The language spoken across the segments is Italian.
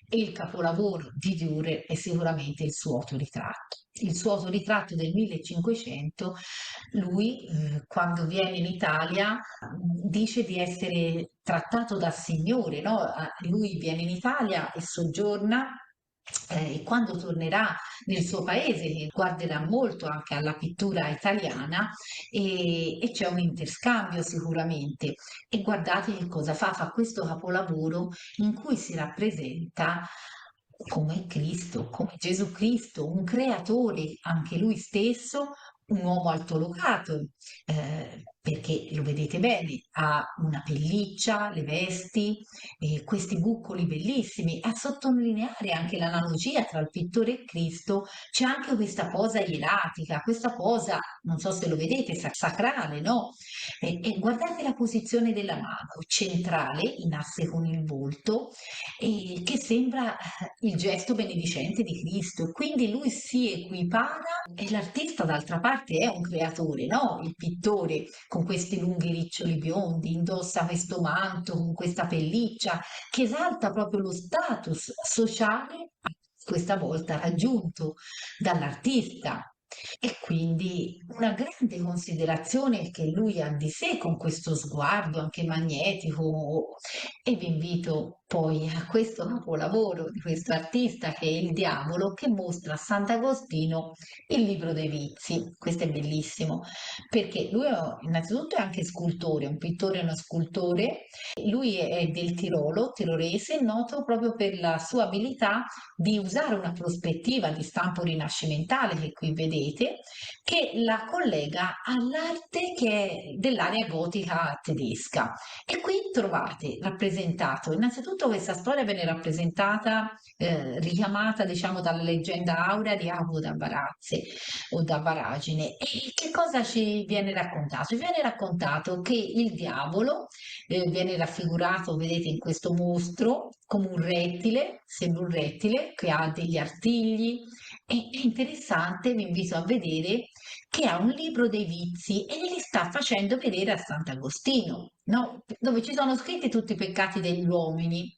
E il capolavoro di Dürer è sicuramente il suo autoritratto. Il suo autoritratto del 1500, lui quando viene in Italia dice di essere trattato da signore, no? Lui viene in Italia e soggiorna e quando tornerà nel suo paese, che guarderà molto anche alla pittura italiana, e c'è un interscambio sicuramente. E guardate che cosa fa, fa questo capolavoro in cui si rappresenta come Cristo, come Gesù Cristo, un creatore, anche lui stesso, un uomo altolocato, perché lo vedete bene, ha una pelliccia, le vesti, questi bucoli bellissimi. A sottolineare anche l'analogia tra il pittore e Cristo, c'è anche questa posa ieratica, questa posa, non so se lo vedete, sacrale, no? E guardate la posizione della mano, centrale, in asse con il volto, che sembra il gesto benedicente di Cristo. Quindi lui si equipara e l'artista d'altra parte è un creatore, no? Il pittore con questi lunghi riccioli biondi indossa questo manto con questa pelliccia che esalta proprio lo status sociale, questa volta raggiunto dall'artista. E quindi una grande considerazione che lui ha di sé con questo sguardo anche magnetico. E vi invito poi a questo capolavoro di questo artista che è il Diavolo, che mostra a Sant'Agostino il libro dei vizi. Questo è bellissimo perché lui innanzitutto è anche scultore, un pittore e uno scultore. Lui è del Tirolo, tirolese, noto proprio per la sua abilità di usare una prospettiva di stampo rinascimentale che qui vedete, che la collega all'arte che è dell'area gotica tedesca. E qui trovate rappresentato, innanzitutto questa storia viene rappresentata, richiamata diciamo dalla leggenda aurea di Ago da Varazze o da Varagine. E che cosa ci viene raccontato? Ci viene raccontato che il diavolo viene raffigurato, vedete, in questo mostro come un rettile, sembra un rettile che ha degli artigli. E è interessante, vi invito a vedere che ha un libro dei vizi e li sta facendo vedere a Sant'Agostino, no? Dove ci sono scritti tutti i peccati degli uomini.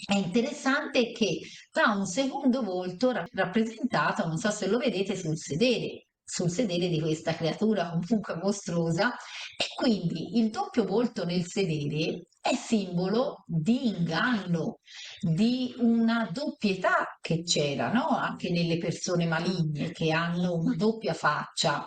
È interessante che ha un secondo volto rappresentato, non so se lo vedete, sul sedere di questa creatura comunque mostruosa, e quindi il doppio volto nel sedere è simbolo di inganno, di una doppietà che c'era, no? Anche nelle persone maligne che hanno una doppia faccia.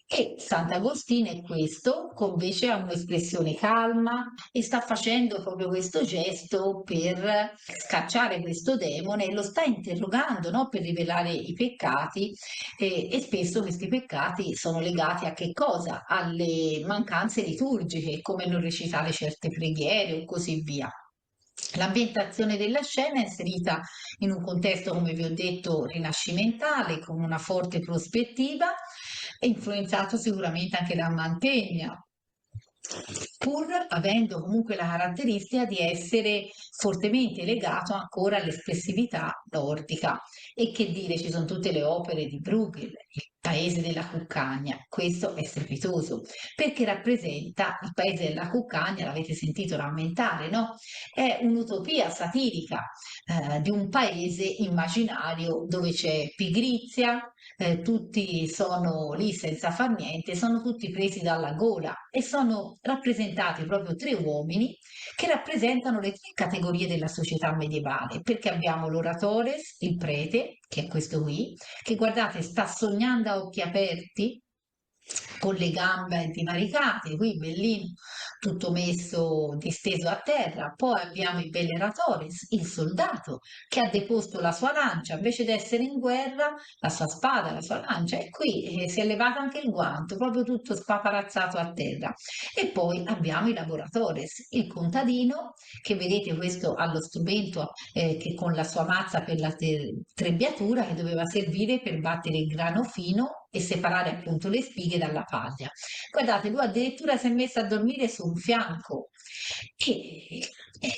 E Sant'Agostino è questo, invece ha un'espressione calma e sta facendo proprio questo gesto per scacciare questo demone e lo sta interrogando, no? Per rivelare i peccati e spesso questi peccati sono legati a che cosa? Alle mancanze liturgiche, come non recitare certe preghiere o così via. L'ambientazione della scena è inserita in un contesto, come vi ho detto, rinascimentale, con una forte prospettiva, e influenzato sicuramente anche da Mantegna, pur avendo comunque la caratteristica di essere fortemente legato ancora all'espressività nordica. E che dire, ci sono tutte le opere di Bruegel, il paese della cuccagna. Questo è strepitoso perché rappresenta il paese della cuccagna, l'avete sentito rammentare, no? È un'utopia satirica di un paese immaginario dove c'è pigrizia, tutti sono lì senza far niente, sono tutti presi dalla gola e sono rappresentati proprio tre uomini che rappresentano le tre categorie della società medievale, perché abbiamo l'oratores, il prete, che è questo qui, che guardate sta sognando a occhi aperti, con le gambe divaricate, qui bellino, tutto messo disteso a terra. Poi abbiamo il Belleratores, il soldato, che ha deposto la sua lancia, invece di essere in guerra, la sua spada, la sua lancia, e qui si è levato anche il guanto, proprio tutto spaparazzato a terra. E poi abbiamo i laboratores, il contadino, che vedete questo ha lo strumento che con la sua mazza per la trebbiatura che doveva servire per battere il grano fino e separare appunto le spighe dalla paglia. Guardate, lui addirittura si è messo a dormire su un fianco. E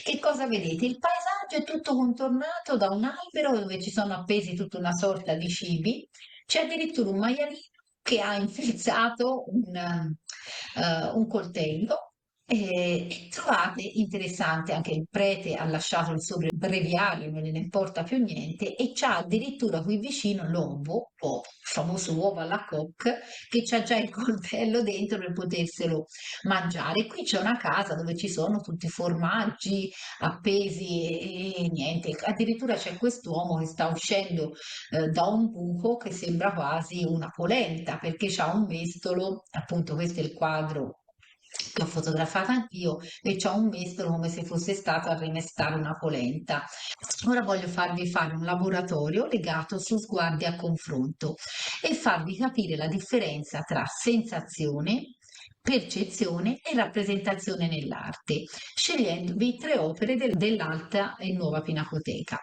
che cosa vedete? Il paesaggio è tutto contornato da un albero dove ci sono appesi tutta una sorta di cibi. C'è addirittura un maialino che ha infilzato un coltello E trovate interessante anche il prete ha lasciato il suo breviario, non gliene importa più niente, e c'ha addirittura qui vicino l'uovo, il famoso uovo alla coque, che c'ha già il coltello dentro per poterselo mangiare. Qui c'è una casa dove ci sono tutti i formaggi appesi e niente. Addirittura c'è quest'uomo che sta uscendo da un buco che sembra quasi una polenta perché c'ha un mestolo, appunto questo è il quadro che ho fotografato anch'io, e c'ha un mestolo come se fosse stato a rimestare una polenta. Ora voglio farvi fare un laboratorio legato su sguardi a confronto e farvi capire la differenza tra sensazione, percezione e rappresentazione nell'arte, scegliendovi tre opere dell'Alta e Nuova Pinacoteca.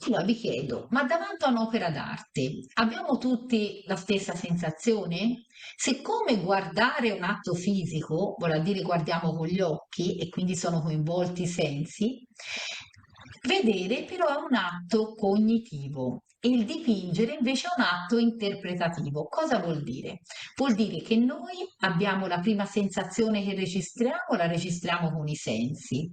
Allora vi chiedo, ma davanti a un'opera d'arte abbiamo tutti la stessa sensazione? Siccome guardare è un atto fisico, vuol dire guardiamo con gli occhi e quindi sono coinvolti i sensi, vedere però è un atto cognitivo e il dipingere invece è un atto interpretativo. Cosa vuol dire? Vuol dire che noi abbiamo la prima sensazione che registriamo, la registriamo con i sensi.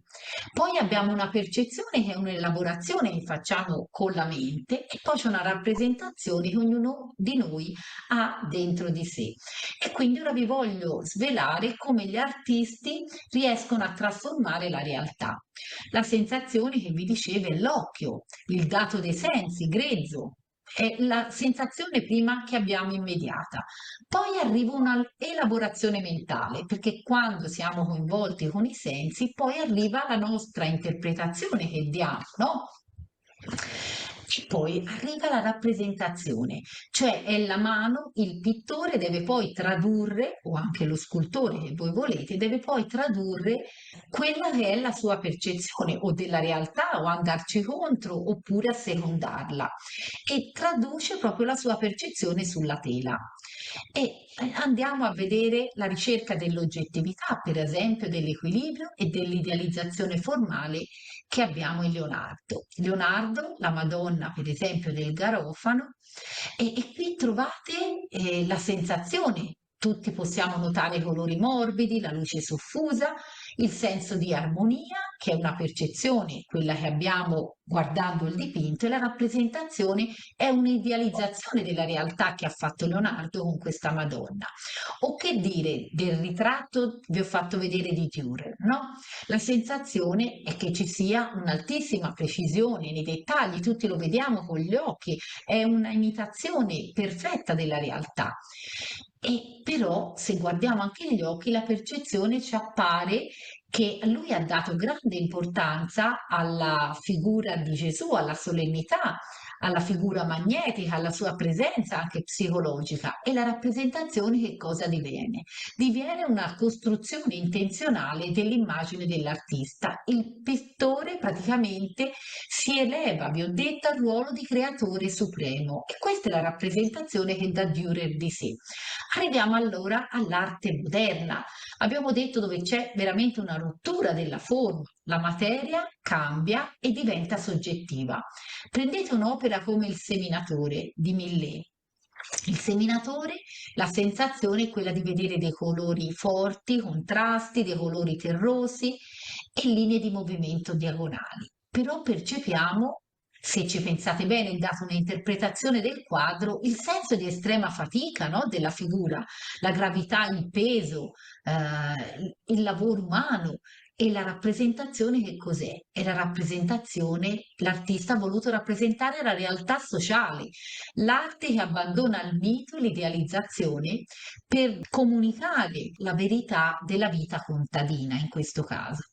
Poi abbiamo una percezione che è un'elaborazione che facciamo con la mente e poi c'è una rappresentazione che ognuno di noi ha dentro di sé. E quindi ora vi voglio svelare come gli artisti riescono a trasformare la realtà. La sensazione che vi dicevo è l'occhio, il dato dei sensi, grezzo, è la sensazione prima che abbiamo immediata. Poi arriva una elaborazione mentale, perché quando siamo coinvolti con i sensi, poi arriva la nostra interpretazione che diamo, no? E poi arriva la rappresentazione, cioè è la mano, il pittore deve poi tradurre, o anche lo scultore che voi volete, deve poi tradurre quella che è la sua percezione o della realtà o andarci contro oppure assecondarla e traduce proprio la sua percezione sulla tela. E andiamo a vedere la ricerca dell'oggettività, per esempio dell'equilibrio e dell'idealizzazione formale che abbiamo in Leonardo. Leonardo, la Madonna, per esempio, del Garofano, e qui trovate la sensazione. Tutti possiamo notare i colori morbidi, la luce soffusa, il senso di armonia, che è una percezione, quella che abbiamo guardando il dipinto, e la rappresentazione è un'idealizzazione della realtà che ha fatto Leonardo con questa Madonna. O che dire del ritratto, vi ho fatto vedere di Dürer, no? La sensazione è che ci sia un'altissima precisione nei dettagli, tutti lo vediamo con gli occhi, è una imitazione perfetta della realtà. E però, se guardiamo anche gli occhi, la percezione ci appare che lui ha dato grande importanza alla figura di Gesù, alla solennità, alla figura magnetica, alla sua presenza anche psicologica. E la rappresentazione che cosa diviene? Diviene una costruzione intenzionale dell'immagine dell'artista. Il pittore praticamente si eleva, vi ho detto, al ruolo di creatore supremo e questa è la rappresentazione che dà Dürer di sé. Arriviamo allora all'arte moderna. Abbiamo detto dove c'è veramente una rottura della forma, la materia cambia e diventa soggettiva. Prendete un'opera come Il Seminatore di Millet. Il seminatore, la sensazione è quella di vedere dei colori forti, contrasti, dei colori terrosi e linee di movimento diagonali. Però percepiamo, se ci pensate bene, dato un'interpretazione del quadro, il senso di estrema fatica, no, della figura, la gravità, il peso, il lavoro umano. E la rappresentazione che cos'è? È la rappresentazione, l'artista ha voluto rappresentare la realtà sociale, l'arte che abbandona il mito e l'idealizzazione per comunicare la verità della vita contadina in questo caso.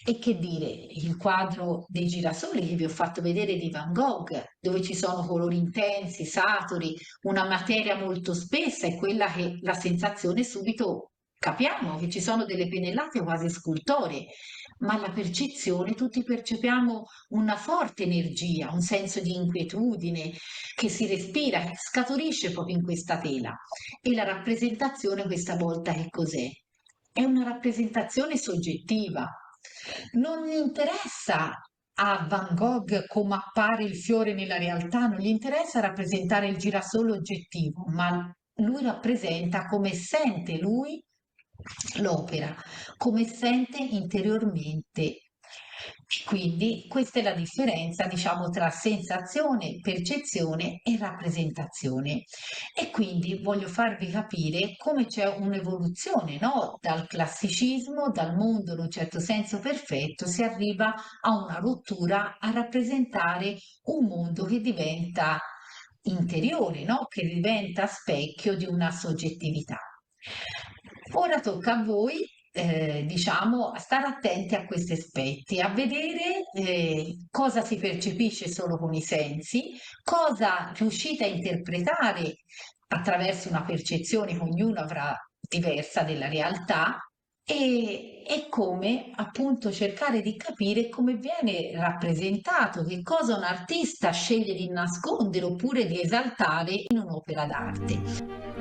E che dire, il quadro dei girasoli che vi ho fatto vedere di Van Gogh, dove ci sono colori intensi, saturi, una materia molto spessa, è quella che la sensazione subito capiamo che ci sono delle pennellate quasi scultoree, ma la percezione, tutti percepiamo una forte energia, un senso di inquietudine che si respira, che scaturisce proprio in questa tela. E la rappresentazione questa volta che cos'è? È una rappresentazione soggettiva. Non gli interessa a Van Gogh come appare il fiore nella realtà, non gli interessa rappresentare il girasole oggettivo, ma lui rappresenta come sente lui l'opera, come sente interiormente. E quindi questa è la differenza, diciamo, tra sensazione, percezione e rappresentazione. E quindi voglio farvi capire come c'è un'evoluzione, no? Dal classicismo, dal mondo in un certo senso perfetto, si arriva a una rottura a rappresentare un mondo che diventa interiore, no? Che diventa specchio di una soggettività. Ora tocca a voi, diciamo, a stare attenti a questi aspetti, a vedere cosa si percepisce solo con i sensi, cosa riuscite a interpretare attraverso una percezione che ognuno avrà diversa della realtà e come appunto cercare di capire come viene rappresentato, che cosa un artista sceglie di nascondere oppure di esaltare in un'opera d'arte.